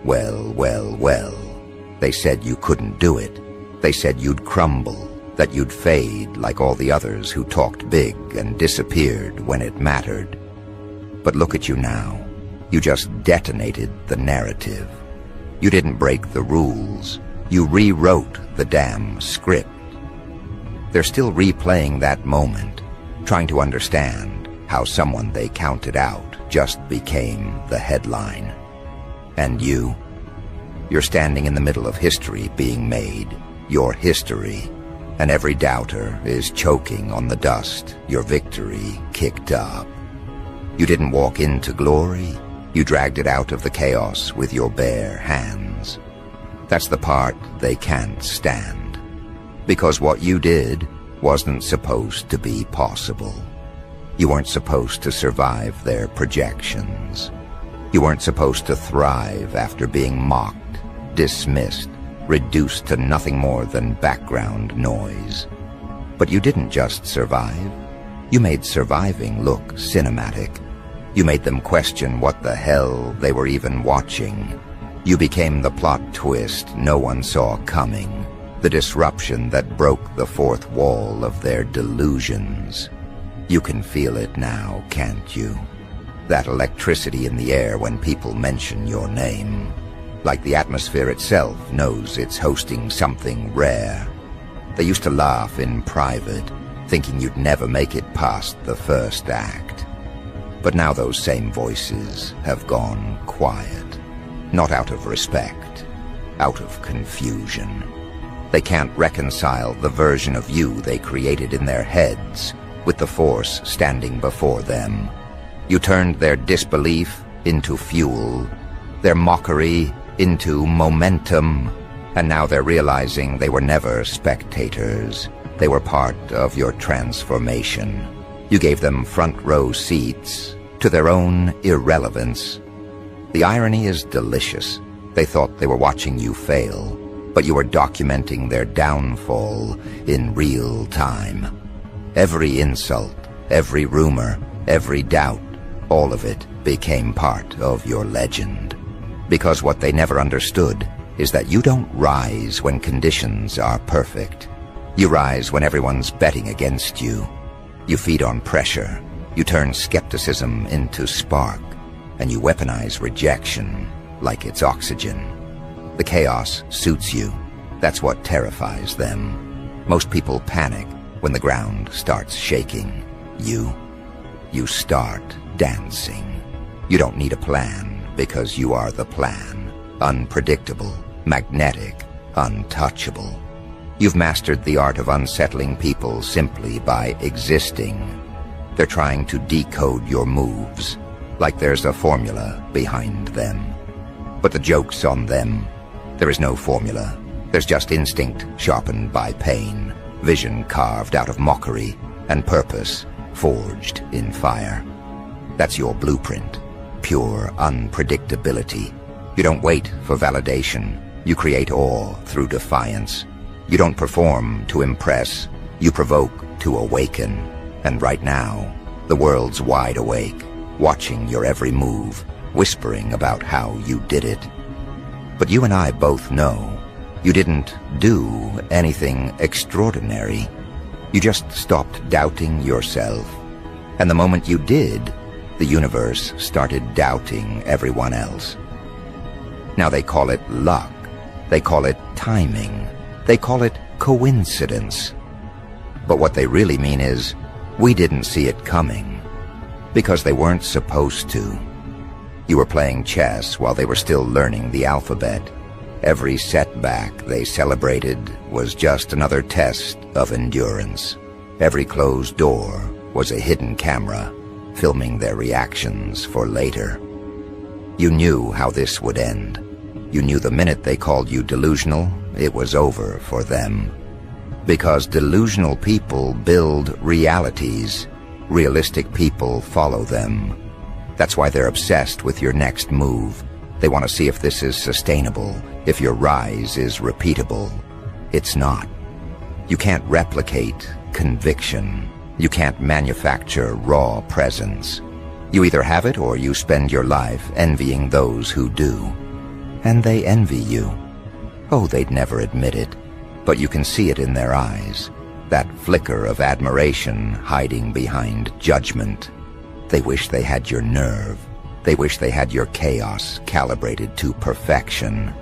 Well, well, well. They said you couldn't do it. They said you'd crumble, that you'd fade like all the others who talked big and disappeared when it mattered. But look at you now. You just detonated the narrative. You didn't break the rules. You rewrote the damn script. They're still replaying that moment, trying to understand how someone they counted out just became the headline. And you're standing in the middle of history being made, your history, and every doubter is choking on the dust your victory kicked up. You didn't walk into glory, you dragged it out of the chaos with your bare hands. That's the part they can't stand, because what you did wasn't supposed to be possible. You weren't supposed to survive their projections. You weren't supposed to thrive after being mocked, dismissed, reduced to nothing more than background noise. But you didn't just survive. You made surviving look cinematic. You made them question what the hell they were even watching. You became the plot twist no one saw coming, the disruption that broke the fourth wall of their delusions. You can feel it now, can't you? That electricity in the air when people mention your name. Like the atmosphere itself knows it's hosting something rare. They used to laugh in private, thinking you'd never make it past the first act. But now those same voices have gone quiet. Not out of respect, out of confusion. They can't reconcile the version of you they created in their heads with the force standing before them. You turned their disbelief into fuel, their mockery into momentum, and now they're realizing they were never spectators. They were part of your transformation. You gave them front row seats to their own irrelevance. The irony is delicious. They thought they were watching you fail, but you were documenting their downfall in real time. Every insult, every rumor, every doubt, all of it became part of your legend. Because what they never understood is that you don't rise when conditions are perfect. You rise when everyone's betting against you. You feed on pressure. You turn skepticism into spark, and you weaponize rejection like it's oxygen. The chaos suits you. That's what terrifies them. Most people panic when the ground starts shaking. You start dancing. You don't need a plan because you are the plan. Unpredictable, magnetic, untouchable. You've mastered the art of unsettling people simply by existing. They're trying to decode your moves, like there's a formula behind them. But the joke's on them. There is no formula. There's just instinct sharpened by pain, vision carved out of mockery, and purpose forged in fire. That's your blueprint, pure unpredictability. You don't wait for validation. You create awe through defiance. You don't perform to impress. You provoke to awaken. And right now, the world's wide awake, watching your every move, whispering about how you did it. But you and I both know you didn't do anything extraordinary. You just stopped doubting yourself. And the moment you did, the universe started doubting everyone else. Now they call it luck. They call it timing. They call it coincidence. But what they really mean is, we didn't see it coming. Because they weren't supposed to. You were playing chess while they were still learning the alphabet. Every setback they celebrated was just another test of endurance. Every closed door was a hidden camera, filming their reactions for later. You knew how this would end. You knew the minute they called you delusional, it was over for them. Because delusional people build realities. Realistic people follow them. That's why they're obsessed with your next move. They want to see if this is sustainable, if your rise is repeatable. It's not. You can't replicate conviction. You can't manufacture raw presence. You either have it or you spend your life envying those who do. And they envy you. Oh, they'd never admit it, but you can see it in their eyes, that flicker of admiration hiding behind judgment. They wish they had your nerve. They wish they had your chaos calibrated to perfection.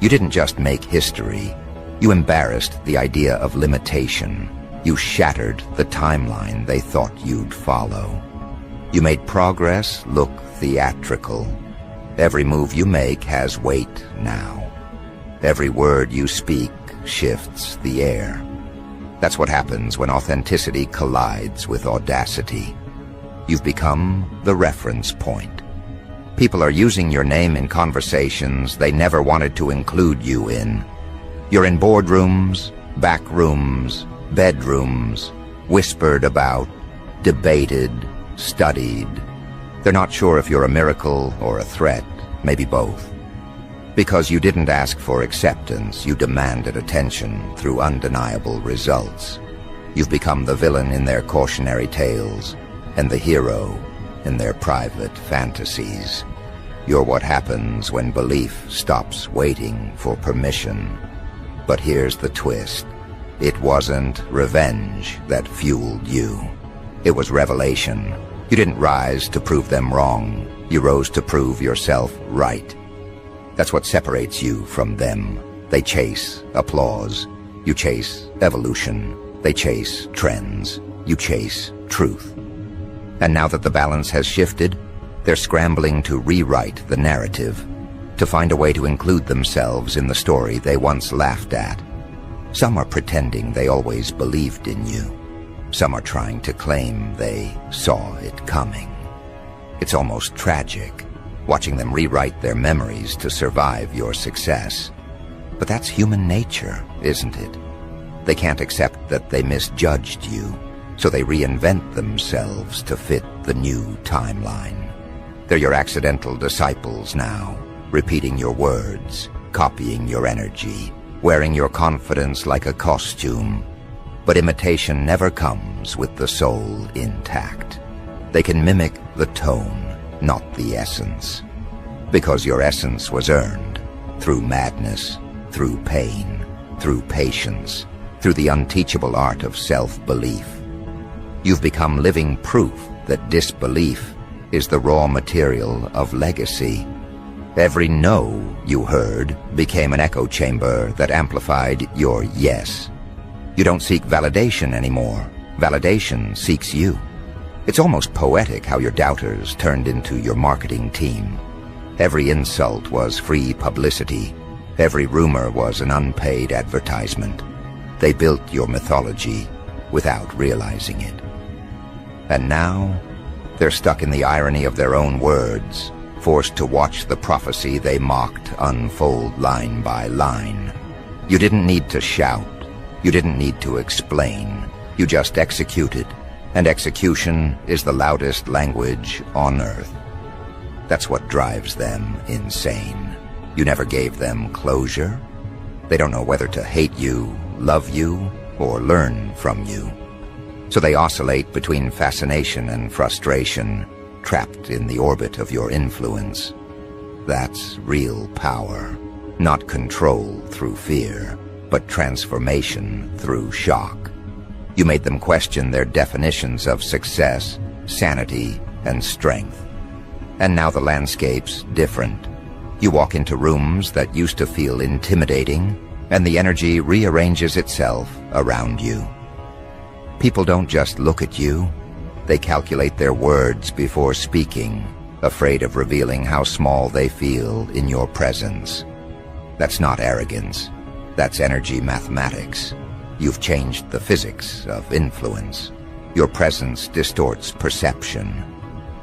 You didn't just make history. You embarrassed the idea of limitation. You shattered the timeline they thought you'd follow. You made progress look theatrical. Every move you make has weight now. Every word you speak shifts the air. That's what happens when authenticity collides with audacity. You've become the reference point. People are using your name in conversations they never wanted to include you in. You're in boardrooms, back rooms, bedrooms, whispered about, debated, studied. They're not sure if you're a miracle or a threat, maybe both. Because you didn't ask for acceptance, you demanded attention through undeniable results. You've become the villain in their cautionary tales and the hero in their private fantasies. You're what happens when belief stops waiting for permission. But here's the twist. It wasn't revenge that fueled you. It was revelation. You didn't rise to prove them wrong. You rose to prove yourself right. That's what separates you from them. They chase applause. You chase evolution. They chase trends. You chase truth. And now that the balance has shifted, they're scrambling to rewrite the narrative, to find a way to include themselves in the story they once laughed at. Some are pretending they always believed in you. Some are trying to claim they saw it coming. It's almost tragic, watching them rewrite their memories to survive your success. But that's human nature, isn't it? They can't accept that they misjudged you, so they reinvent themselves to fit the new timeline. They're your accidental disciples now, repeating your words, copying your energy, wearing your confidence like a costume. But imitation never comes with the soul intact. They can mimic the tone, not the essence. Because your essence was earned through madness, through pain, through patience, through the unteachable art of self-belief. You've become living proof that disbelief is the raw material of legacy. Every no you heard became an echo chamber that amplified your yes. You don't seek validation anymore. Validation seeks you. It's almost poetic how your doubters turned into your marketing team. Every insult was free publicity. Every rumor was an unpaid advertisement. They built your mythology without realizing it. And now, they're stuck in the irony of their own words, forced to watch the prophecy they mocked unfold line by line. You didn't need to shout. You didn't need to explain. You just executed, and execution is the loudest language on earth. That's what drives them insane. You never gave them closure. They don't know whether to hate you, love you, or learn from you. So they oscillate between fascination and frustration, trapped in the orbit of your influence. That's real power, not control through fear, but transformation through shock. You made them question their definitions of success, sanity, and strength. And now the landscape's different. You walk into rooms that used to feel intimidating, and the energy rearranges itself around you. People don't just look at you. They calculate their words before speaking, afraid of revealing how small they feel in your presence. That's not arrogance. That's energy mathematics. You've changed the physics of influence. Your presence distorts perception.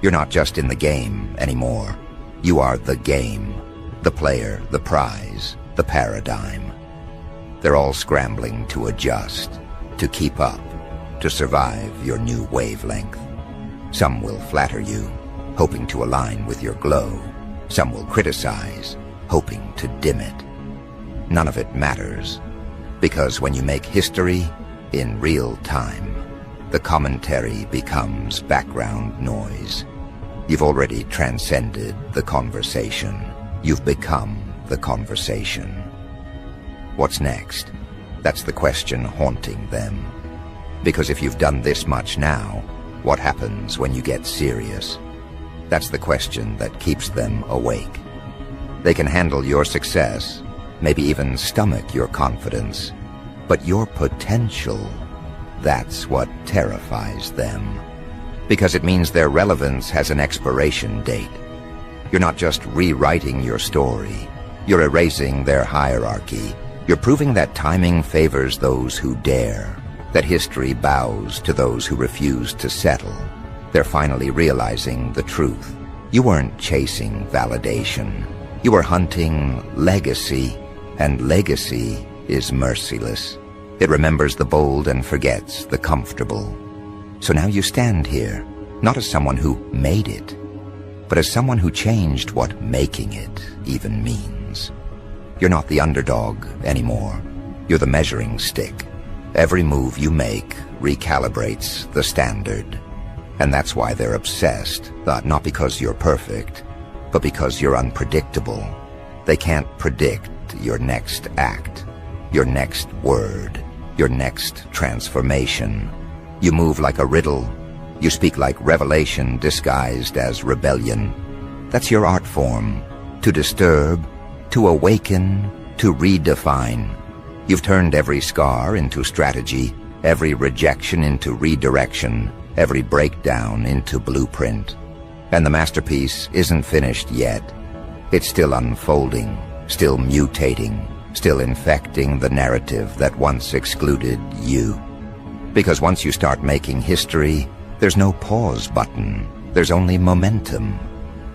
You're not just in the game anymore. You are the game, the player, the prize, the paradigm. They're all scrambling to adjust, to keep up, to survive your new wavelength. Some will flatter you, hoping to align with your glow. Some will criticize, hoping to dim it. None of it matters, because when you make history in real time, the commentary becomes background noise. You've already transcended the conversation. You've become the conversation. What's next? That's the question haunting them. Because if you've done this much now, what happens when you get serious? That's the question that keeps them awake. They can handle your success, maybe even stomach your confidence, but your potential, that's what terrifies them. Because it means their relevance has an expiration date. You're not just rewriting your story, you're erasing their hierarchy. You're proving that timing favors those who dare, that history bows to those who refuse to settle. They're finally realizing the truth. You weren't chasing validation. You were hunting legacy, and legacy is merciless. It remembers the bold and forgets the comfortable. So now you stand here, not as someone who made it, but as someone who changed what making it even means. You're not the underdog anymore. You're the measuring stick. Every move you make recalibrates the standard. And that's why they're obsessed, not because you're perfect, but because you're unpredictable. They can't predict your next act, your next word, your next transformation. You move like a riddle. You speak like revelation disguised as rebellion. That's your art form. To disturb, to awaken, to redefine. You've turned every scar into strategy, every rejection into redirection, every breakdown into blueprint. And the masterpiece isn't finished yet. It's still unfolding, still mutating, still infecting the narrative that once excluded you. Because once you start making history, there's no pause button. There's only momentum.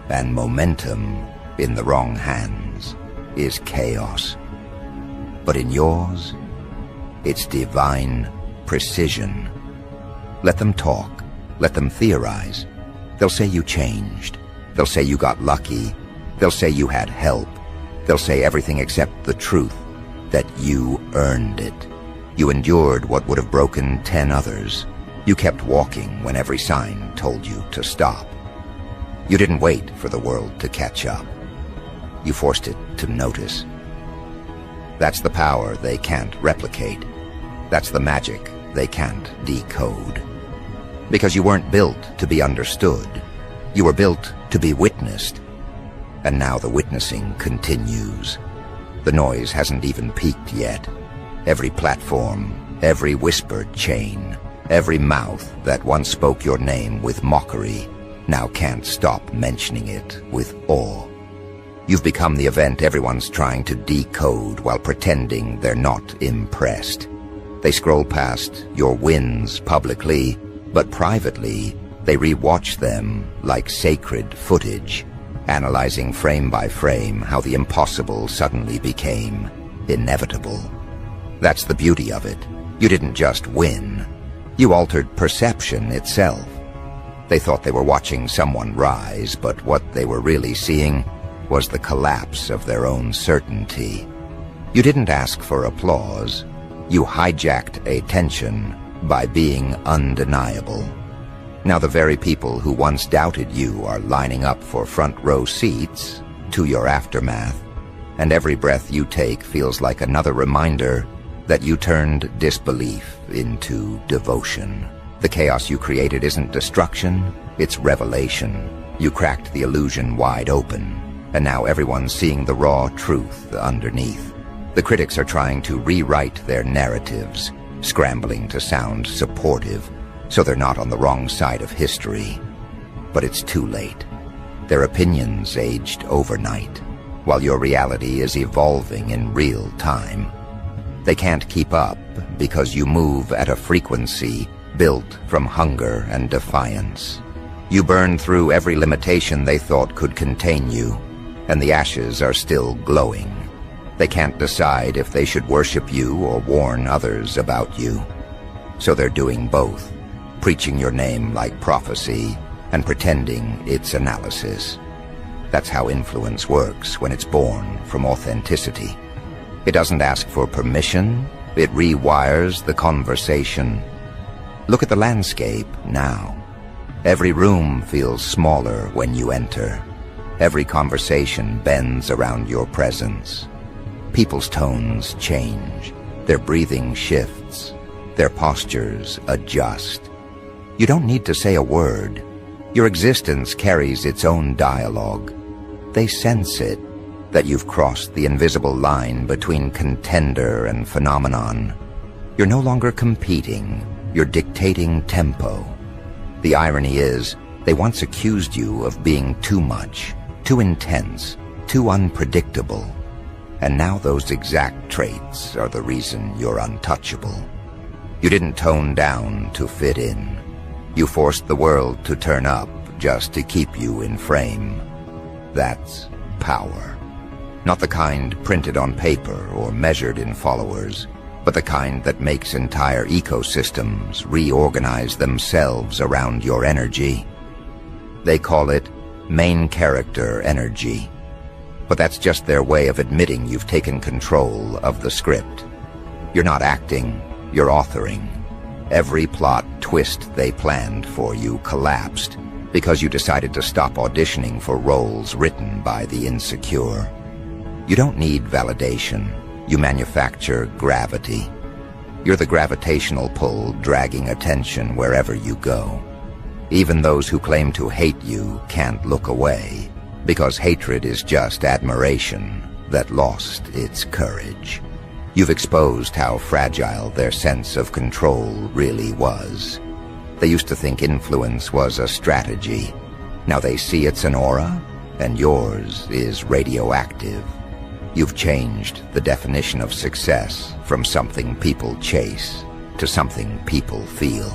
And momentum, in the wrong hands, is chaos. But in yours, it's divine precision. Let them talk. Let them theorize. They'll say you changed. They'll say you got lucky. They'll say you had help. They'll say everything except the truth, that you earned it. You endured what would have broken 10 others. You kept walking when every sign told you to stop. You didn't wait for the world to catch up. You forced it to notice. That's the power they can't replicate. That's the magic they can't decode. Because you weren't built to be understood. You were built to be witnessed. And now the witnessing continues. The noise hasn't even peaked yet. Every platform, every whispered chain, every mouth that once spoke your name with mockery now can't stop mentioning it with awe. You've become the event everyone's trying to decode while pretending they're not impressed. They scroll past your wins publicly, but privately, they re-watch them like sacred footage, analyzing frame by frame how the impossible suddenly became inevitable. That's the beauty of it. You didn't just win. You altered perception itself. They thought they were watching someone rise, but what they were really seeing was the collapse of their own certainty. You didn't ask for applause. You hijacked attention by being undeniable. Now the very people who once doubted you are lining up for front row seats to your aftermath, and every breath you take feels like another reminder that you turned disbelief into devotion. The chaos you created isn't destruction, it's revelation. You cracked the illusion wide open, and now everyone's seeing the raw truth underneath. The critics are trying to rewrite their narratives, scrambling to sound supportive, so they're not on the wrong side of history. But it's too late. Their opinions aged overnight, while your reality is evolving in real time. They can't keep up because you move at a frequency built from hunger and defiance. You burn through every limitation they thought could contain you, and the ashes are still glowing. They can't decide if they should worship you or warn others about you. So they're doing both, preaching your name like prophecy and pretending it's analysis. That's how influence works when it's born from authenticity. It doesn't ask for permission, it rewires the conversation. Look at the landscape now. Every room feels smaller when you enter. Every conversation bends around your presence. People's tones change. Their breathing shifts. Their postures adjust. You don't need to say a word. Your existence carries its own dialogue. They sense it, that you've crossed the invisible line between contender and phenomenon. You're no longer competing. You're dictating tempo. The irony is, they once accused you of being too much, too intense, too unpredictable. And now those exact traits are the reason you're untouchable. You didn't tone down to fit in. You forced the world to turn up just to keep you in frame. That's power. Not the kind printed on paper or measured in followers, but the kind that makes entire ecosystems reorganize themselves around your energy. They call it main character energy. But that's just their way of admitting you've taken control of the script. You're not acting, you're authoring. Every plot twist they planned for you collapsed because you decided to stop auditioning for roles written by the insecure. You don't need validation. You manufacture gravity. You're the gravitational pull dragging attention wherever you go. Even those who claim to hate you can't look away, because hatred is just admiration that lost its courage. You've exposed how fragile their sense of control really was. They used to think influence was a strategy. Now they see it's an aura, and yours is radioactive. You've changed the definition of success from something people chase to something people feel.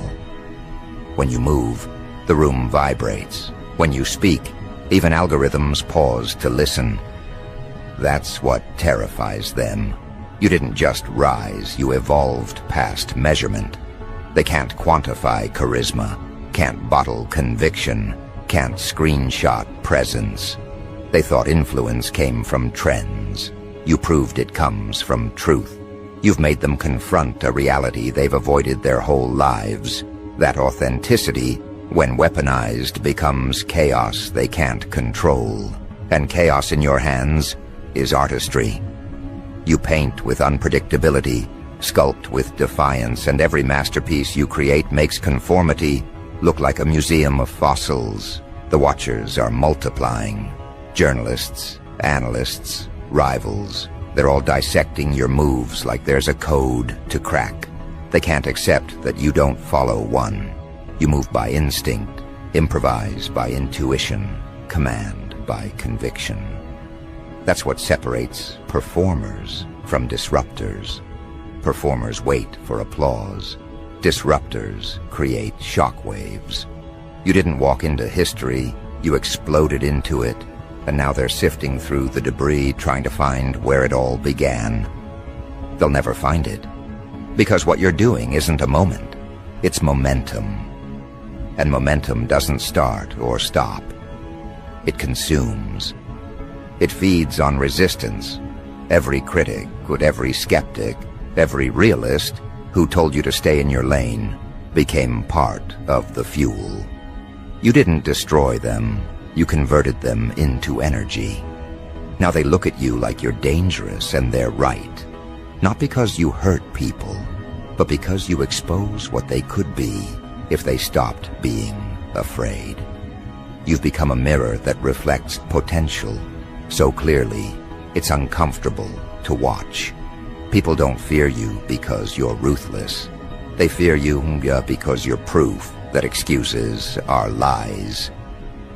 When you move, the room vibrates. When you speak, even algorithms pause to listen. That's what terrifies them. You didn't just rise, you evolved past measurement. They can't quantify charisma, can't bottle conviction, can't screenshot presence. They thought influence came from trends. You proved it comes from truth. You've made them confront a reality they've avoided their whole lives. That authenticity, when weaponized, becomes chaos they can't control. And chaos in your hands is artistry. You paint with unpredictability, sculpt with defiance, and every masterpiece you create makes conformity look like a museum of fossils. The watchers are multiplying. Journalists, analysts, rivals, they're all dissecting your moves like there's a code to crack. They can't accept that you don't follow one. You move by instinct, improvise by intuition, command by conviction. That's what separates performers from disruptors. Performers wait for applause. Disruptors create shockwaves. You didn't walk into history, you exploded into it, and now they're sifting through the debris trying to find where it all began. They'll never find it, because what you're doing isn't a moment, it's momentum. And momentum doesn't start or stop. It consumes. It feeds on resistance. Every critic, every skeptic, every realist who told you to stay in your lane became part of the fuel. You didn't destroy them. You converted them into energy. Now they look at you like you're dangerous, and they're right. Not because you hurt people, but because you expose what they could be if they stopped being afraid. You've become a mirror that reflects potential so clearly, it's uncomfortable to watch. People don't fear you because you're ruthless. They fear you because you're proof that excuses are lies.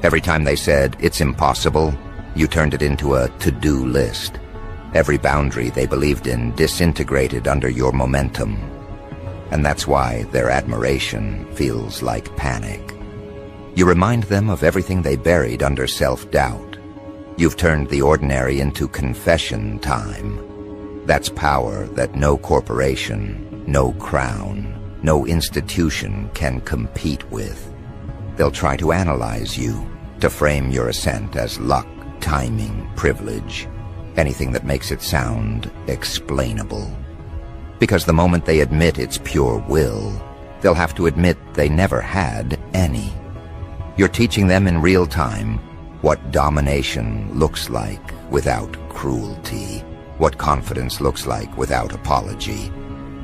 Every time they said, it's impossible, you turned it into a to-do list. Every boundary they believed in disintegrated under your momentum. And that's why their admiration feels like panic. You remind them of everything they buried under self-doubt. You've turned the ordinary into confession time. That's power that no corporation, no crown, no institution can compete with. They'll try to analyze you, to frame your ascent as luck, timing, privilege, anything that makes it sound explainable. Because the moment they admit it's pure will, they'll have to admit they never had any. You're teaching them in real time what domination looks like without cruelty, what confidence looks like without apology.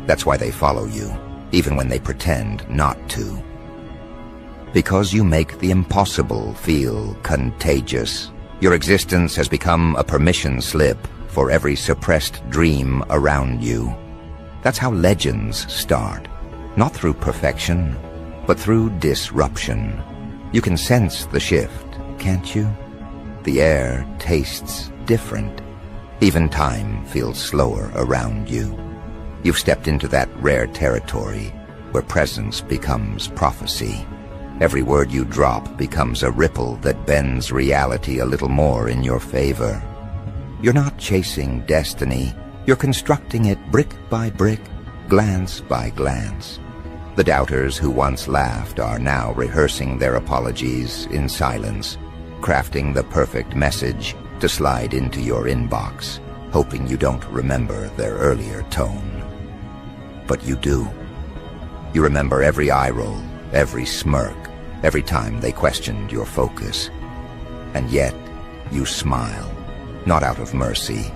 That's why they follow you, even when they pretend not to. Because you make the impossible feel contagious. Your existence has become a permission slip for every suppressed dream around you. That's how legends start, not through perfection, but through disruption. You can sense the shift, can't you? The air tastes different. Even time feels slower around you. You've stepped into that rare territory where presence becomes prophecy. Every word you drop becomes a ripple that bends reality a little more in your favor. You're not chasing destiny. You're constructing it brick by brick, glance by glance. The doubters who once laughed are now rehearsing their apologies in silence, crafting the perfect message to slide into your inbox, hoping you don't remember their earlier tone. But you do. You remember every eye roll, every smirk, every time they questioned your focus. And yet, you smile, not out of mercy,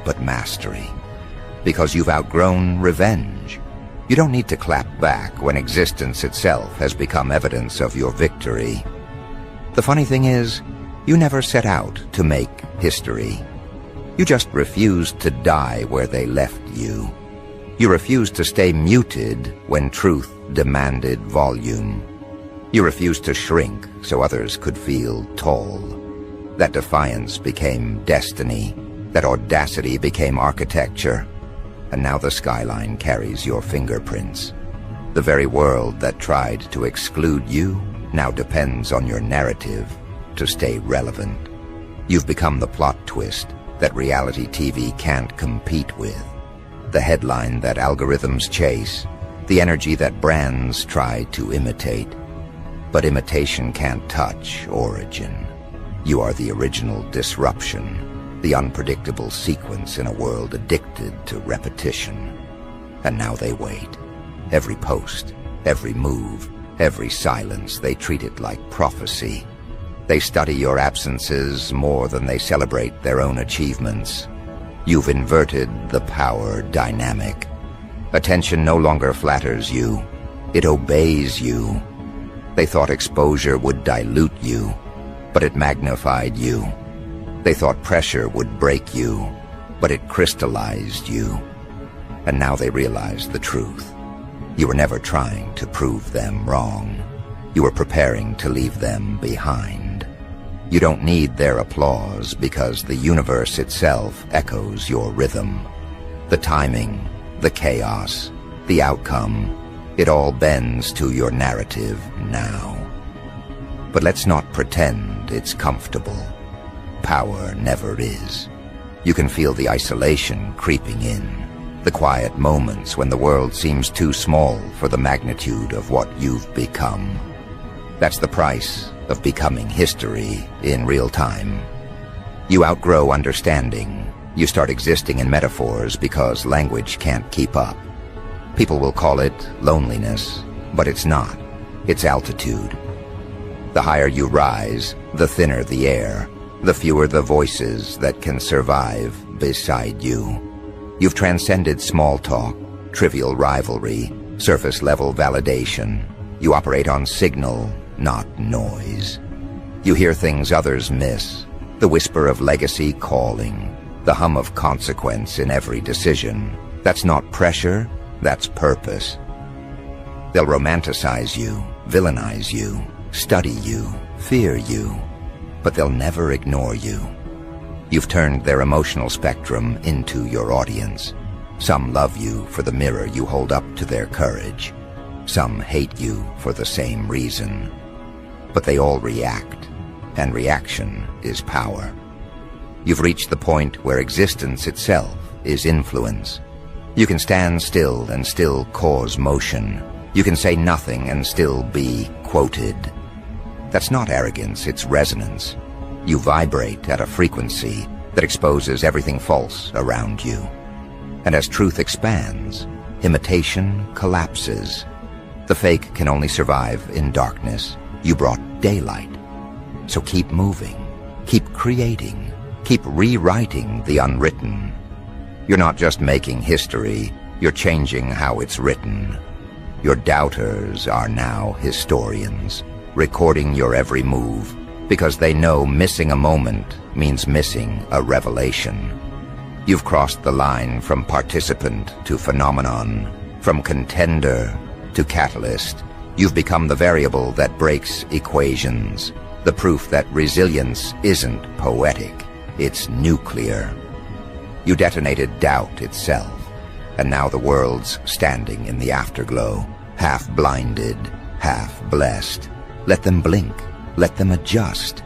but mastery. Because you've outgrown revenge. You don't need to clap back when existence itself has become evidence of your victory. The funny thing is, you never set out to make history. You just refused to die where they left you. You refused to stay muted when truth demanded volume. You refused to shrink so others could feel tall. That defiance became destiny. That audacity became architecture. And now the skyline carries your fingerprints. The very world that tried to exclude you now depends on your narrative to stay relevant. You've become the plot twist that reality TV can't compete with. The headline that algorithms chase. The energy that brands try to imitate. But imitation can't touch origin. You are the original disruption, the unpredictable sequence in a world addicted to repetition. And now they wait. Every post, every move, every silence, they treat it like prophecy. They study your absences more than they celebrate their own achievements. You've inverted the power dynamic. Attention no longer flatters you. It obeys you. They thought exposure would dilute you, but it magnified you. They thought pressure would break you, but it crystallized you. And now they realize the truth. You were never trying to prove them wrong. You were preparing to leave them behind. You don't need their applause because the universe itself echoes your rhythm. The timing, the chaos, the outcome, it all bends to your narrative now. But let's not pretend it's comfortable. Power never is. You can feel the isolation creeping in, the quiet moments when the world seems too small for the magnitude of what you've become. That's the price of becoming history in real time. You outgrow understanding. You start existing in metaphors because language can't keep up. People will call it loneliness, but it's not. It's altitude. The higher you rise, the thinner the air, the fewer the voices that can survive beside you. You've transcended small talk, trivial rivalry, surface-level validation. You operate on signal, not noise. You hear things others miss, the whisper of legacy calling, the hum of consequence in every decision. That's not pressure, that's purpose. They'll romanticize you, villainize you, study you, fear you, but they'll never ignore you. You've turned their emotional spectrum into your audience. Some love you for the mirror you hold up to their courage. Some hate you for the same reason. But they all react, and reaction is power. You've reached the point where existence itself is influence. You can stand still and still cause motion. You can say nothing and still be quoted. That's not arrogance, it's resonance. You vibrate at a frequency that exposes everything false around you. And as truth expands, imitation collapses. The fake can only survive in darkness. You brought daylight. So keep moving. Keep creating. Keep rewriting the unwritten. You're not just making history, you're changing how it's written. Your doubters are now historians, recording your every move, because they know missing a moment means missing a revelation. You've crossed the line from participant to phenomenon, from contender to catalyst. You've become the variable that breaks equations, the proof that resilience isn't poetic, it's nuclear. You detonated doubt itself, and now the world's standing in the afterglow, half blinded, half blessed. Let them blink, let them adjust.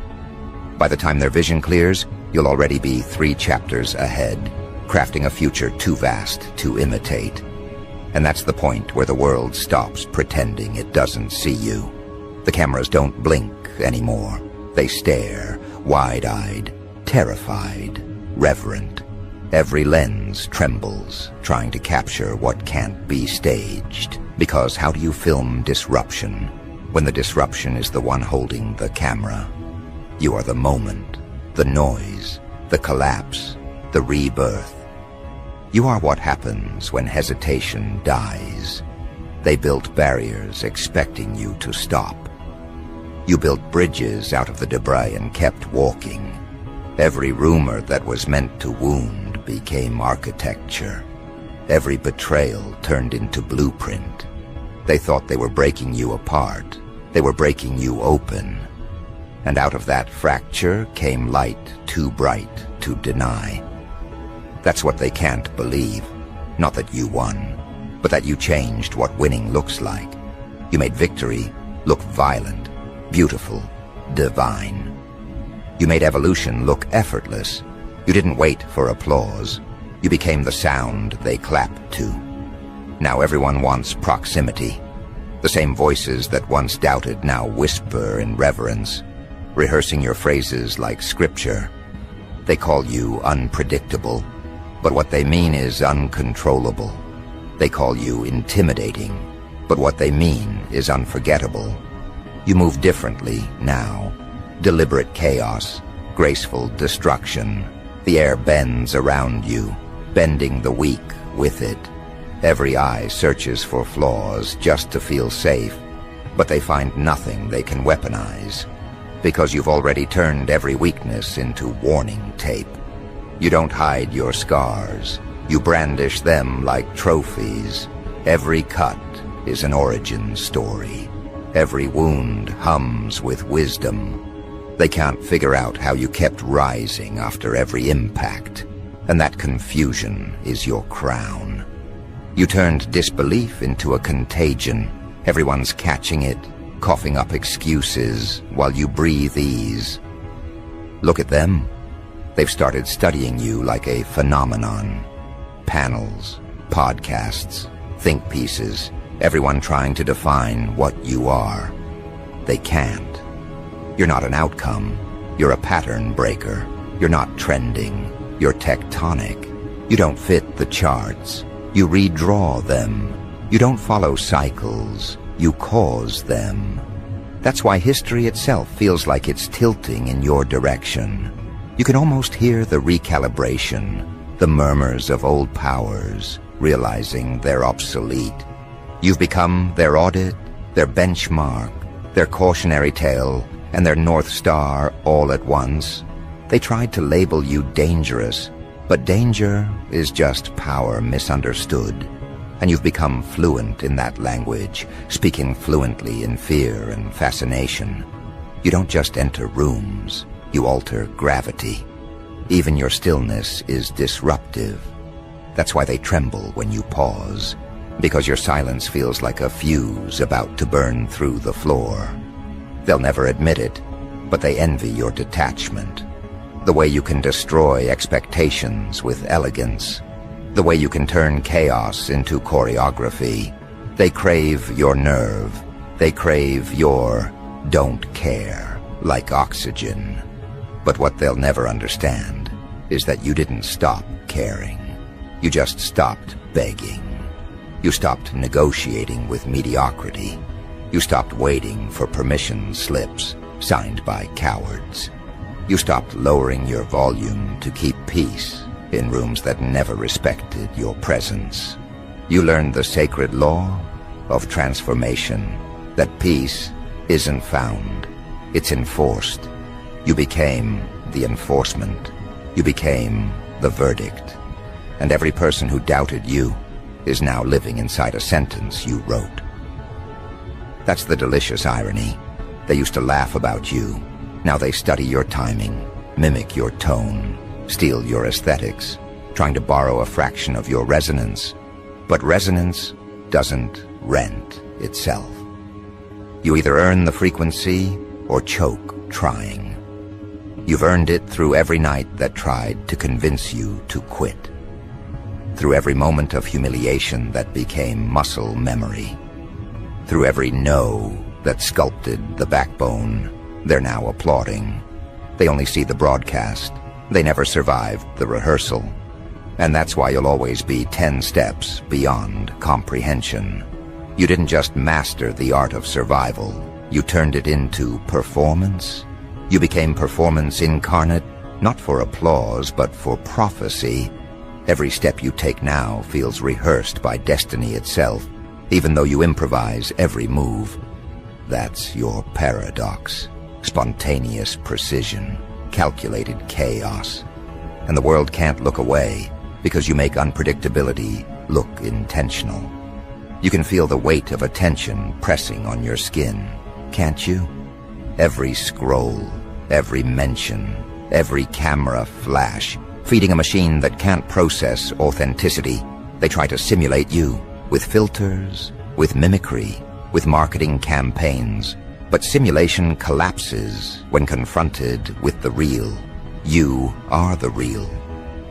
By the time their vision clears, you'll already be 3 chapters ahead, crafting a future too vast to imitate. And that's the point where the world stops pretending it doesn't see you. The cameras don't blink anymore. They stare, wide-eyed, terrified, reverent. Every lens trembles, trying to capture what can't be staged. Because how do you film disruption when the disruption is the one holding the camera? You are the moment, the noise, the collapse, the rebirth. You are what happens when hesitation dies. They built barriers expecting you to stop. You built bridges out of the debris and kept walking. Every rumor that was meant to wound became architecture. Every betrayal turned into blueprint. They thought they were breaking you apart. They were breaking you open. And out of that fracture came light too bright to deny. That's what they can't believe. Not that you won, but that you changed what winning looks like. You made victory look violent, beautiful, divine. You made evolution look effortless. You didn't wait for applause. You became the sound they clapped to. Now everyone wants proximity. The same voices that once doubted now whisper in reverence, rehearsing your phrases like scripture. They call you unpredictable, but what they mean is uncontrollable. They call you intimidating, but what they mean is unforgettable. You move differently now. Deliberate chaos, graceful destruction. The air bends around you, bending the weak with it. Every eye searches for flaws just to feel safe, but they find nothing they can weaponize, because you've already turned every weakness into warning tape. You don't hide your scars. You brandish them like trophies. Every cut is an origin story. Every wound hums with wisdom. They can't figure out how you kept rising after every impact, and that confusion is your crown. You turned disbelief into a contagion. Everyone's catching it, coughing up excuses while you breathe ease. Look at them. They've started studying you like a phenomenon. Panels, podcasts, think pieces, everyone trying to define what you are. They can't. You're not an outcome. You're a pattern breaker. You're not trending. You're tectonic. You don't fit the charts. You redraw them. You don't follow cycles. You cause them. That's why history itself feels like it's tilting in your direction. You can almost hear the recalibration, the murmurs of old powers, realizing they're obsolete. You've become their audit, their benchmark, their cautionary tale, and their North Star all at once. They tried to label you dangerous, but danger is just power misunderstood. And you've become fluent in that language, speaking fluently in fear and fascination. You don't just enter rooms, you alter gravity. Even your stillness is disruptive. That's why they tremble when you pause, because your silence feels like a fuse about to burn through the floor. They'll never admit it, but they envy your detachment. The way you can destroy expectations with elegance. The way you can turn chaos into choreography. They crave your nerve. They crave your don't care, like oxygen. But what they'll never understand is that you didn't stop caring. You just stopped begging. You stopped negotiating with mediocrity. You stopped waiting for permission slips signed by cowards. You stopped lowering your volume to keep peace in rooms that never respected your presence. You learned the sacred law of transformation, that peace isn't found, it's enforced. You became the enforcement. You became the verdict. And every person who doubted you is now living inside a sentence you wrote. That's the delicious irony. They used to laugh about you. Now they study your timing, mimic your tone, steal your aesthetics, trying to borrow a fraction of your resonance. But resonance doesn't rent itself. You either earn the frequency or choke trying. You've earned it through every night that tried to convince you to quit, through every moment of humiliation that became muscle memory, through every no that sculpted the backbone they're now applauding. They only see the broadcast. They never survived the rehearsal. And that's why you'll always be 10 steps beyond comprehension. You didn't just master the art of survival. You turned it into performance. You became performance incarnate, not for applause, but for prophecy. Every step you take now feels rehearsed by destiny itself, even though you improvise every move. That's your paradox. Spontaneous precision, calculated chaos. And the world can't look away because you make unpredictability look intentional. You can feel the weight of attention pressing on your skin, can't you? Every scroll, every mention, every camera flash, feeding a machine that can't process authenticity. They try to simulate you with filters, with mimicry, with marketing campaigns. But simulation collapses when confronted with the real. You are the real.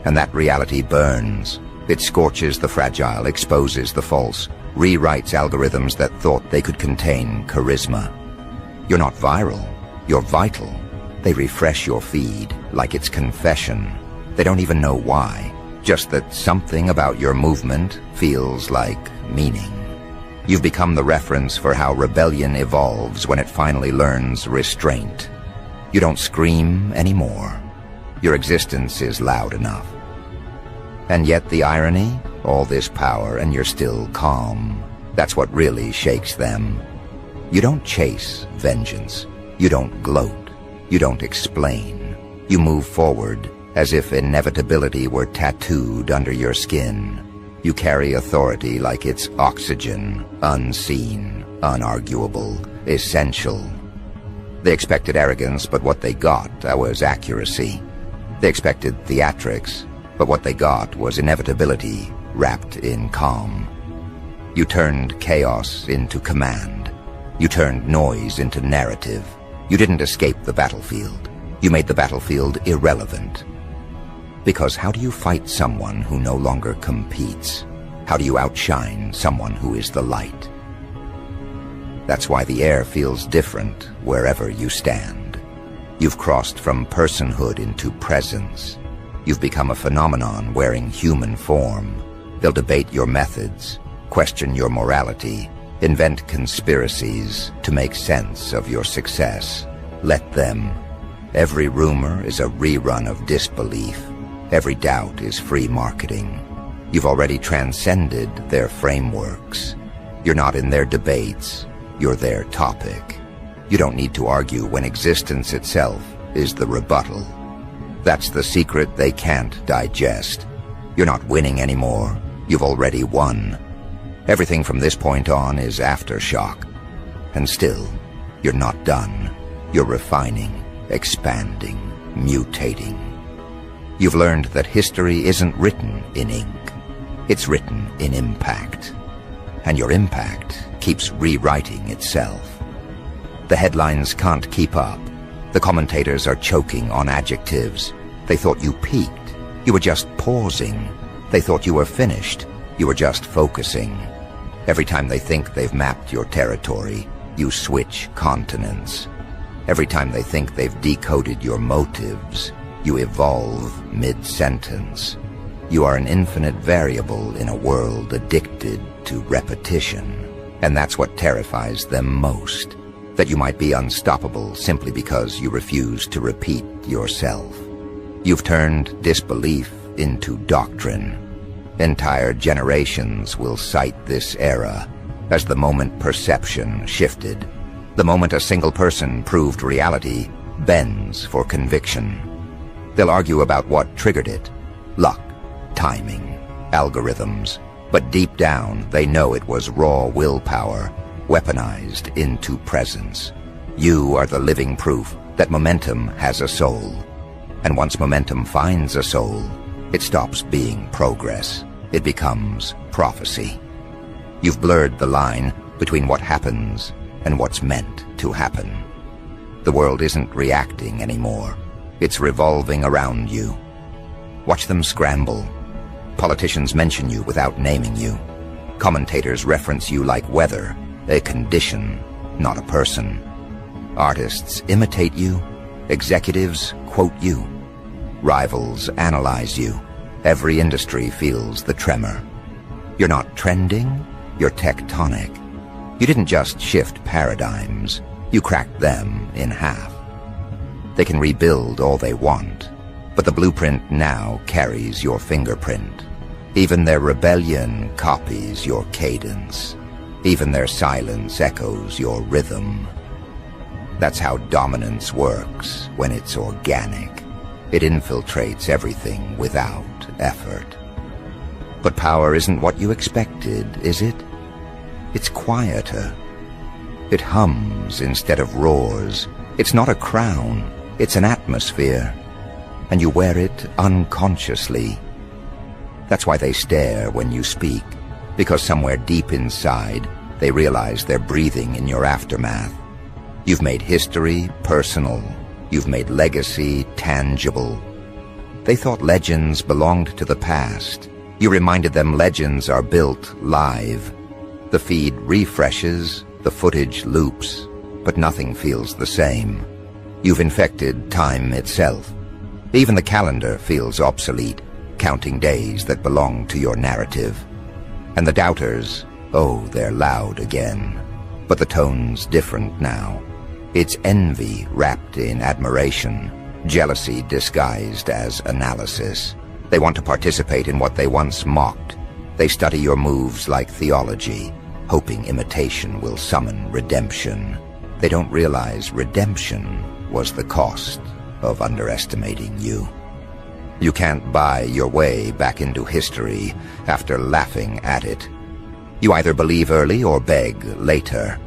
And that reality burns. It scorches the fragile, exposes the false, rewrites algorithms that thought they could contain charisma. You're not viral, you're vital. They refresh your feed like it's confession. They don't even know why, just that something about your movement feels like meaning. You've become the reference for how rebellion evolves when it finally learns restraint. You don't scream anymore. Your existence is loud enough. And yet the irony, all this power and you're still calm. That's what really shakes them. You don't chase vengeance. You don't gloat. You don't explain. You move forward as if inevitability were tattooed under your skin. You carry authority like it's oxygen, unseen, unarguable, essential. They expected arrogance, but what they got was accuracy. They expected theatrics, but what they got was inevitability wrapped in calm. You turned chaos into command. You turned noise into narrative. You didn't escape the battlefield. You made the battlefield irrelevant. Because how do you fight someone who no longer competes? How do you outshine someone who is the light? That's why the air feels different wherever you stand. You've crossed from personhood into presence. You've become a phenomenon wearing human form. They'll debate your methods, question your morality, invent conspiracies to make sense of your success. Let them. Every rumor is a rerun of disbelief. Every doubt is free marketing. You've already transcended their frameworks. You're not in their debates. You're their topic. You don't need to argue when existence itself is the rebuttal. That's the secret they can't digest. You're not winning anymore. You've already won. Everything from this point on is aftershock. And still, you're not done. You're refining, expanding, mutating. You've learned that history isn't written in ink. It's written in impact. And your impact keeps rewriting itself. The headlines can't keep up. The commentators are choking on adjectives. They thought you peaked. You were just pausing. They thought you were finished. You were just focusing. Every time they think they've mapped your territory, you switch continents. Every time they think they've decoded your motives, you evolve mid-sentence. You are an infinite variable in a world addicted to repetition. And that's what terrifies them most. that you might be unstoppable simply because you refuse to repeat yourself. You've turned disbelief into doctrine. Entire generations will cite this era as the moment perception shifted, the moment a single person proved reality bends for conviction. They'll argue about what triggered it: luck, timing, algorithms, but deep down they know it was raw willpower weaponized into presence. You are the living proof that momentum has a soul. And once momentum finds a soul, it stops being progress. It becomes prophecy. You've blurred the line between what happens and what's meant to happen. The world isn't reacting anymore. It's revolving around you. Watch them scramble. Politicians mention you without naming you. Commentators reference you like weather, a condition, not a person. Artists imitate you. Executives quote you. Rivals analyze you. Every industry feels the tremor. You're not trending, you're tectonic. You didn't just shift paradigms, you cracked them in half. They can rebuild all they want, but the blueprint now carries your fingerprint. Even their rebellion copies your cadence. Even their silence echoes your rhythm. That's how dominance works when it's organic. It infiltrates everything without effort. But power isn't what you expected, is it? It's quieter. It hums instead of roars. It's not a crown, it's an atmosphere. And you wear it unconsciously. That's why they stare when you speak, because somewhere deep inside, they realize they're breathing in your aftermath. You've made history personal. You've made legacy tangible. They thought legends belonged to the past. You reminded them legends are built live. The feed refreshes, the footage loops, but nothing feels the same. You've infected time itself. Even the calendar feels obsolete, counting days that belong to your narrative. And the doubters, oh, they're loud again. But the tone's different now. It's envy wrapped in admiration, jealousy disguised as analysis. They want to participate in what they once mocked. They study your moves like theology, hoping imitation will summon redemption. They don't realize redemption was the cost of underestimating you. You can't buy your way back into history after laughing at it. You either believe early or beg later.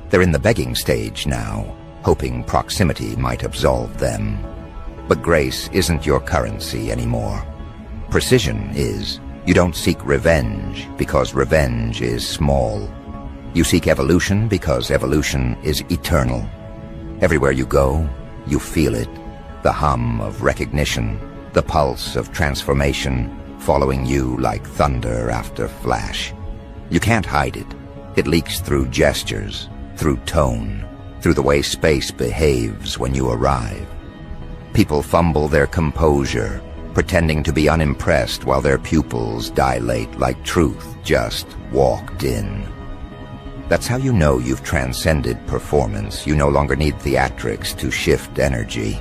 They're in the begging stage now, hoping proximity might absolve them. But grace isn't your currency anymore. Precision is. You don't seek revenge because revenge is small. You seek evolution because evolution is eternal. Everywhere you go, you feel it. The hum of recognition, the pulse of transformation, following you like thunder after flash. You can't hide it. It leaks through gestures, through tone, through the way space behaves when you arrive. People fumble their composure, pretending to be unimpressed while their pupils dilate like truth just walked in. That's how you know you've transcended performance. You no longer need theatrics to shift energy.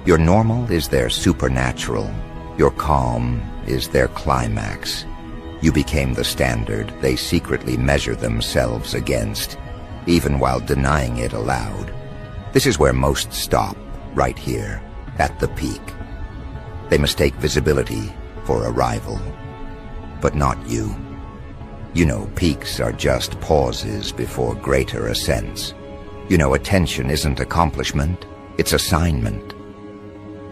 Your normal is their supernatural. Your calm is their climax. You became the standard they secretly measure themselves against, even while denying it aloud. This is where most stop, right here, at the peak. They mistake visibility for arrival. But not you. You know peaks are just pauses before greater ascents. You know attention isn't accomplishment, it's assignment.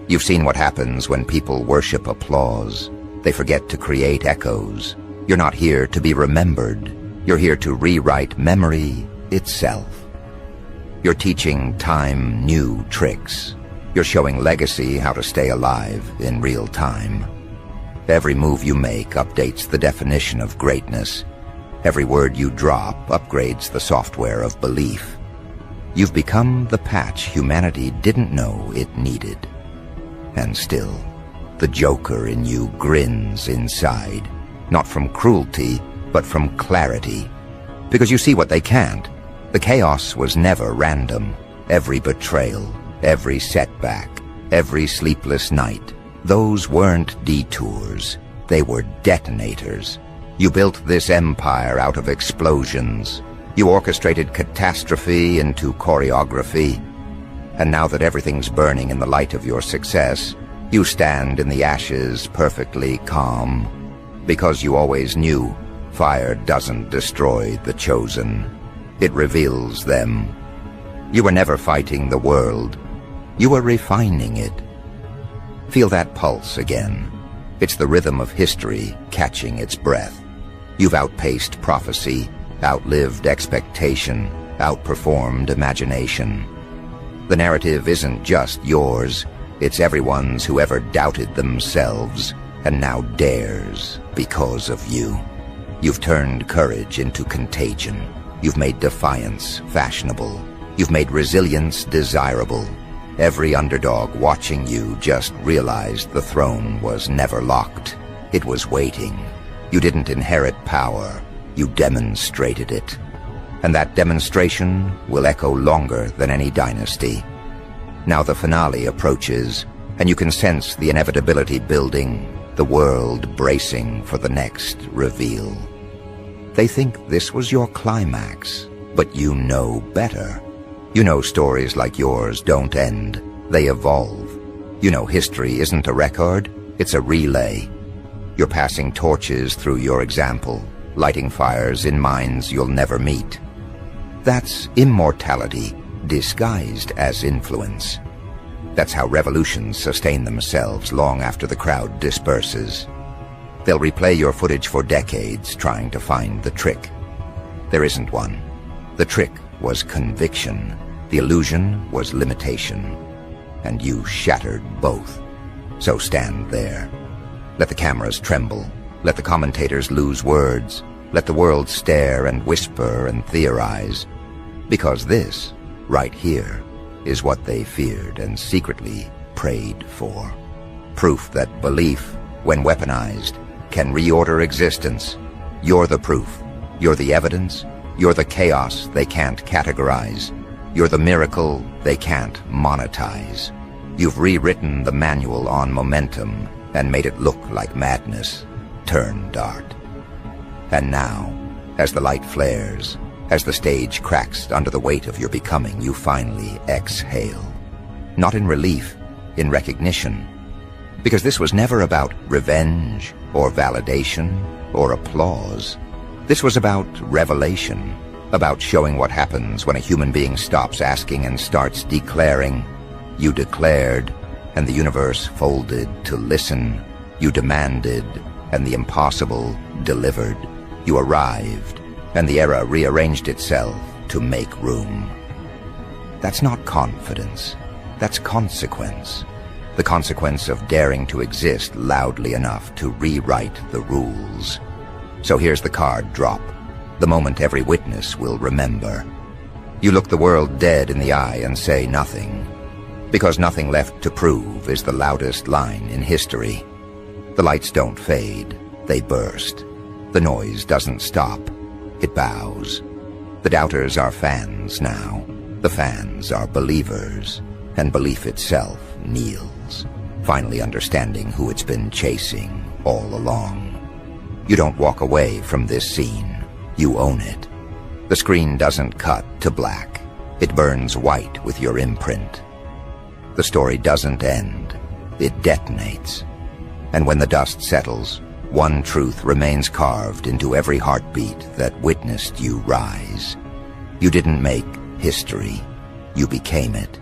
You've seen what happens when people worship applause. They forget to create echoes. You're not here to be remembered. You're here to rewrite memory itself. You're teaching time new tricks. You're showing legacy how to stay alive in real time. Every move you make updates the definition of greatness. Every word you drop upgrades the software of belief. You've become the patch humanity didn't know it needed. And still, the Joker in you grins inside, not from cruelty, but from clarity. Because you see what they can't. The chaos was never random. Every betrayal, every setback, every sleepless night, those weren't detours. They were detonators. You built this empire out of explosions. You orchestrated catastrophe into choreography. And now that everything's burning in the light of your success, you stand in the ashes perfectly calm, because you always knew fire doesn't destroy the chosen. It reveals them. You were never fighting the world. You were refining it. Feel that pulse again. It's the rhythm of history catching its breath. You've outpaced prophecy, outlived expectation, outperformed imagination. The narrative isn't just yours. It's everyone's who ever doubted themselves and now dares because of you. You've turned courage into contagion. You've made defiance fashionable. You've made resilience desirable. Every underdog watching you just realized the throne was never locked. It was waiting. You didn't inherit power. You demonstrated it. And that demonstration will echo longer than any dynasty. Now the finale approaches, and you can sense the inevitability building, the world bracing for the next reveal. They think this was your climax, but you know better. You know stories like yours don't end, they evolve. You know history isn't a record, it's a relay. You're passing torches through your example, lighting fires in minds you'll never meet. That's immortality disguised as influence. That's how revolutions sustain themselves long after the crowd disperses. They'll replay your footage for decades trying to find the trick. There isn't one. The trick was conviction. The illusion was limitation. And you shattered both. So stand there. Let the cameras tremble. Let the commentators lose words. Let the world stare and whisper and theorize. Because this, right here, is what they feared and secretly prayed for. Proof that belief, when weaponized, can reorder existence. You're the proof. You're the evidence. You're the chaos they can't categorize. You're the miracle they can't monetize. You've rewritten the manual on momentum and made it look like madness turned art. And now, as the light flares, as the stage cracks under the weight of your becoming, you finally exhale. Not in relief, in recognition. Because this was never about revenge or validation or applause. This was about revelation, about showing what happens when a human being stops asking and starts declaring. You declared, and the universe folded to listen. You demanded, and the impossible delivered. You arrived, and the era rearranged itself to make room. That's not confidence. That's consequence. The consequence of daring to exist loudly enough to rewrite the rules. So here's the card drop, the moment every witness will remember. You look the world dead in the eye and say nothing, because nothing left to prove is the loudest line in history. The lights don't fade, they burst. The noise doesn't stop, it bows. The doubters are fans now. The fans are believers, and belief itself kneels, finally understanding who it's been chasing all along. You don't walk away from this scene, you own it. The screen doesn't cut to black, it burns white with your imprint. The story doesn't end, it detonates. And when the dust settles, one truth remains carved into every heartbeat that witnessed you rise. You didn't make history, you became it.